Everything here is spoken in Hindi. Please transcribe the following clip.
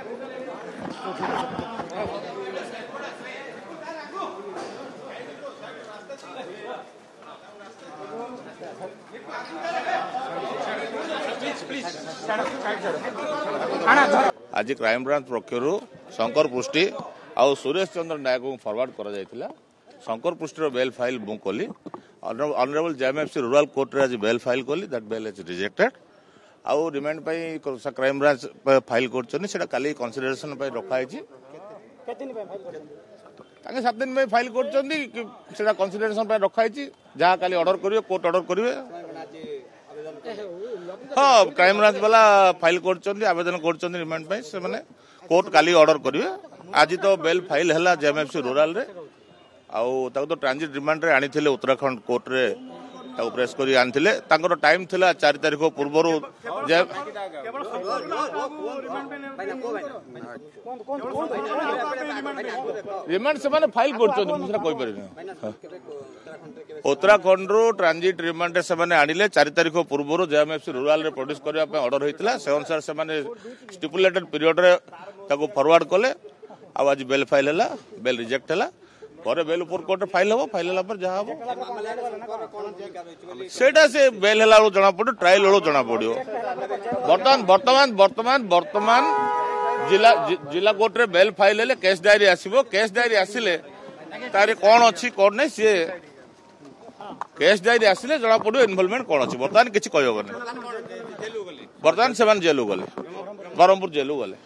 आज क्राइमब्रांच पक्षर शंकर पृष्टि आउ सुरेश चंद्र नायक को फरवर्ड करा शंकर पृष्टर बेल फाइल मु कली ऑनरेबल जेएमएफसी रूरल कोर्ट रे आज बेल फाइल कली दैट बेल इज रिजेक्टेड आउ रिमांड पई क्राइमब्रांच फाइल कर काली कंसीडरेशन रखाई ताके 7 दिन में फाइल कर कंसीडरेशन रखाई जहाँ काली ऑर्डर करिवे कोर्ट ऑर्डर करिवे हाँ क्राइमब्रांच वाला फाइल कर आवेदन कर रिमांड पे से माने कोर्ट काली ऑर्डर करिवे आज तो बेल फाइल है जेएमएफसी रूरल रे आउ तो ट्रांजिट रिमांड रे आनी थिले उत्तराखंड कोर्ट रे ताको प्रेस करी आनथिले तांकर टाइम थिला 4 तारिख पूर्वरु रिमांड से माने फाइल करछन मुसरा कोइ परिने उत्तराखंड रो ट्रांजिट रिमांड से माने आनिले 4 तारिख पूर्वरु जेएमएफसी रूरल रे प्रोड्यूस करबा पे ऑर्डर होइतिला से अनुसार से माने स्टिपुलेटेड पीरियड रे ताको फॉरवर्ड कले आ आज बेल फाइल हला बेल रिजेक्ट हला पर बेल ऊपर कोर्ट फाइल हम फाइल हला पर जहाँ सेटा से बेल हला जना पड़ो ट्रायल वालों जना पड़ो वर्तमान वर्तमान वर्तमान वर्तमान जिला कोर्ट रे बेल फाइल हेले केस डायरी आसीबो केस डायरी आसिले तारे कौन अच्छी कौन नहीं सी केस डायरी आसिले जना पड़ो इन्वॉल्वमेंट कौन अच्छी वर्तमान किसी कहबो नहीं वर्तमान से जेलू गले ब्रह्मपुर जेलू गले